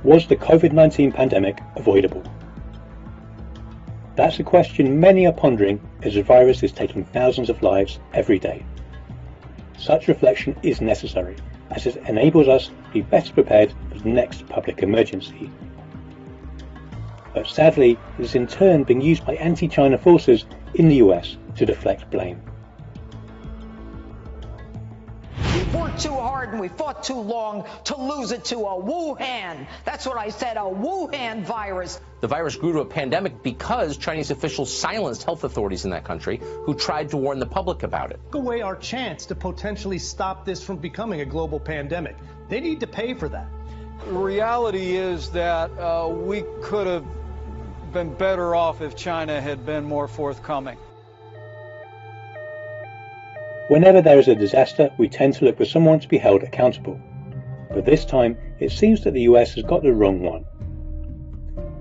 Was the COVID-19 pandemic avoidable? That's a question many are pondering as the virus is taking thousands of lives every day. Such reflection is necessary as it enables us to be better prepared for the next public emergency. But sadly, it is in turn being used by anti-China forces in the US to deflect blame. We fought too hard and we fought too long to lose it to a Wuhan. That's what I said, a Wuhan virus. The virus grew to a pandemic because Chinese officials silenced health authorities in that country who tried to warn the public about it. Took away our chance to potentially stop this from becoming a global pandemic. They need to pay for that. The reality is that we could have been better off if China had been more forthcoming. Whenever there is a disaster, we tend to look for someone to be held accountable. But this time, it seems that the US has got the wrong one.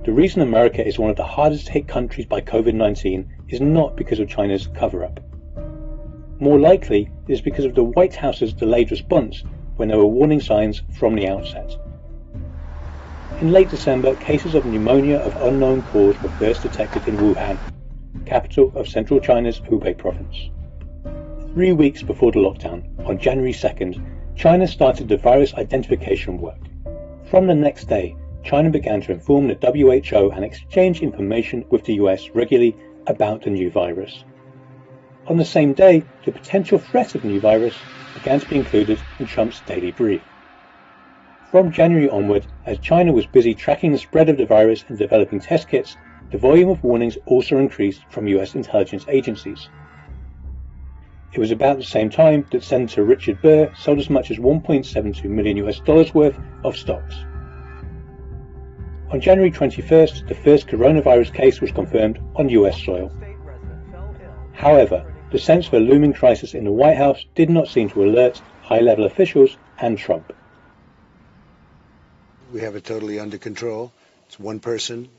The reason America is one of the hardest hit countries by COVID-19 is not because of China's cover-up. More likely, it is because of the White House's delayed response when there were warning signs from the outset. In late December, cases of pneumonia of unknown cause were first detected in Wuhan, capital of central China's Hubei province. 3 weeks before the lockdown, on January 2nd, China started the virus identification work. From the next day, China began to inform the WHO and exchange information with the US regularly about the new virus. On the same day, the potential threat of the new virus began to be included in Trump's daily brief. From January onward, as China was busy tracking the spread of the virus and developing test kits, the volume of warnings also increased from US intelligence agencies. It was about the same time that Senator Richard Burr sold as much as $1.72 million worth of stocks. On January 21st, the first coronavirus case was confirmed on US soil. However, the sense of a looming crisis in the White House did not seem to alert high-level officials and Trump. We have it totally under control. It's one person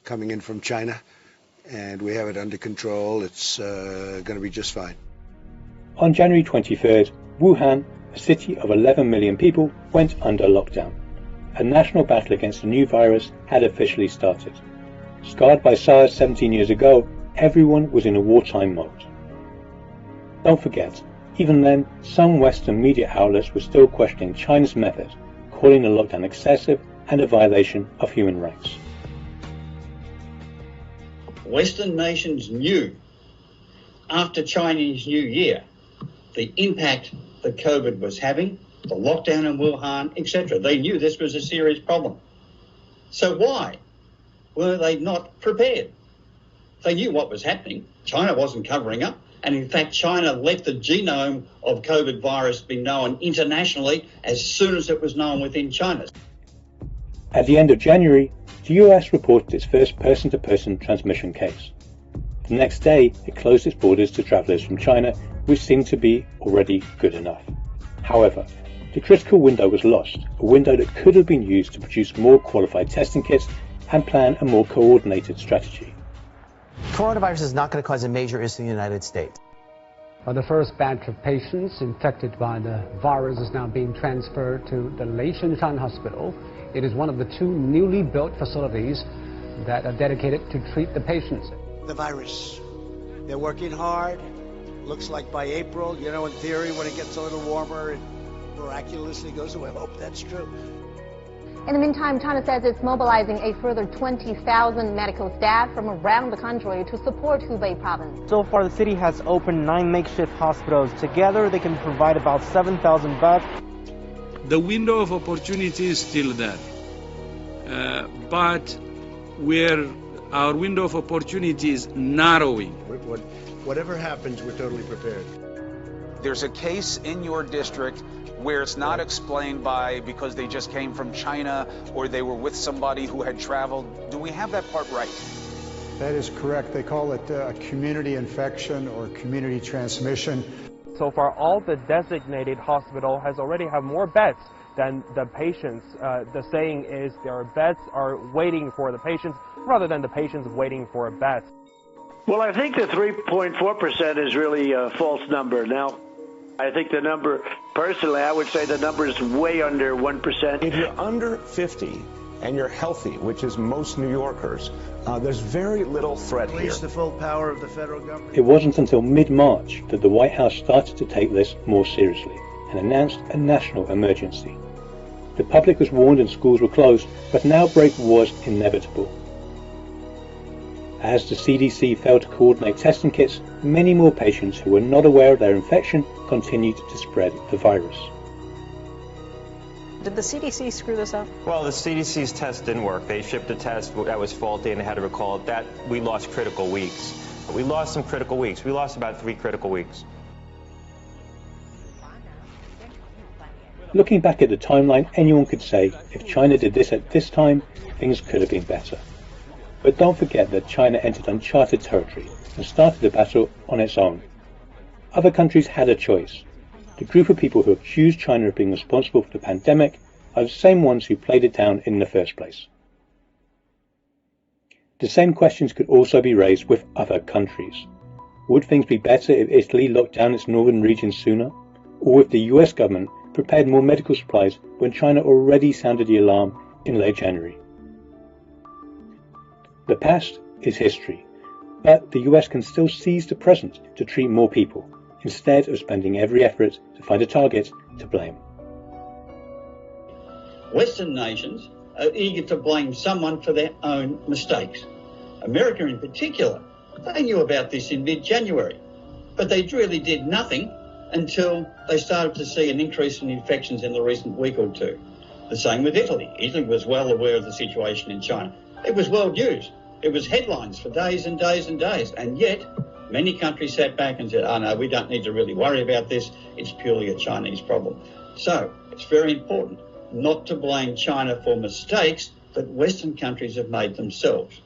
coming in from China, and we have it under control. It's going to be just fine. On January 23rd, Wuhan, a city of 11 million people, went under lockdown. A national battle against the new virus had officially started. Scarred by SARS 17 years ago, everyone was in a wartime mode. Don't forget, even then, some Western media outlets were still questioning China's method, calling the lockdown excessive and a violation of human rights. Western nations knew, after Chinese New Year, the impact that COVID was having, the lockdown in Wuhan, etc. They knew this was a serious problem. So why were they not prepared? They knew what was happening. China wasn't covering up. And in fact, China let the genome of COVID virus be known internationally as soon as it was known within China. At the end of January, the US reported its first person-to-person transmission case. The next day, it closed its borders to travellers from China, which seemed to be already good enough. However, the critical window was lost, a window that could have been used to produce more qualified testing kits and plan a more coordinated strategy. Coronavirus is not going to cause a major issue in the United States. The first batch of patients infected by the virus is now being transferred to the Leishan Hospital. It is one of the two newly built facilities that are dedicated to treat the patients. The virus. They're working hard. Looks like by April, in theory, when it gets a little warmer, it miraculously goes away. I hope that's true. In the meantime, China says it's mobilizing a further 20,000 medical staff from around the country to support Hubei province. So far, the city has opened 9 makeshift hospitals. Together, they can provide about 7,000 beds. The window of opportunity is still there, but our window of opportunity is narrowing. Whatever happens, we're totally prepared. There's a case in your district where it's not explained because they just came from China or they were with somebody who had traveled. Do we have that part right? That is correct. They call it a community infection or community transmission. So far, all the designated hospital has already have more beds than the patients. The saying is their beds are waiting for the patients rather than the patients waiting for a bed. Well, I think the 3.4% is really a false number. Now, I think the number, personally, I would say the number is way under 1%. If you're under 50 and you're healthy, which is most New Yorkers, there's very little threat here. Release the full power of the federal government. It wasn't until mid-March that the White House started to take this more seriously and announced a national emergency. The public was warned and schools were closed, but an outbreak was inevitable. As the CDC failed to coordinate testing kits, many more patients who were not aware of their infection continued to spread the virus. Did the CDC screw this up? Well, the CDC's test didn't work. They shipped a test that was faulty and they had to recall it. That we lost critical weeks. We lost some critical weeks. We lost about 3 critical weeks. Looking back at the timeline, anyone could say if China did this at this time, things could have been better. But don't forget that China entered uncharted territory and started the battle on its own. Other countries had a choice. The group of people who accused China of being responsible for the pandemic are the same ones who played it down in the first place. The same questions could also be raised with other countries. Would things be better if Italy locked down its northern regions sooner? Or if the US government prepared more medical supplies when China already sounded the alarm in late January? The past is history, but the US can still seize the present to treat more people, instead of spending every effort to find a target to blame. Western nations are eager to blame someone for their own mistakes. America in particular, they knew about this in mid-January, but they really did nothing until they started to see an increase in infections in the recent week or two. The same with Italy. Italy was well aware of the situation in China. It was world news. It was headlines for days and days and days, and yet many countries sat back and said, oh no, we don't need to really worry about this. It's purely a Chinese problem. So it's very important not to blame China for mistakes that Western countries have made themselves.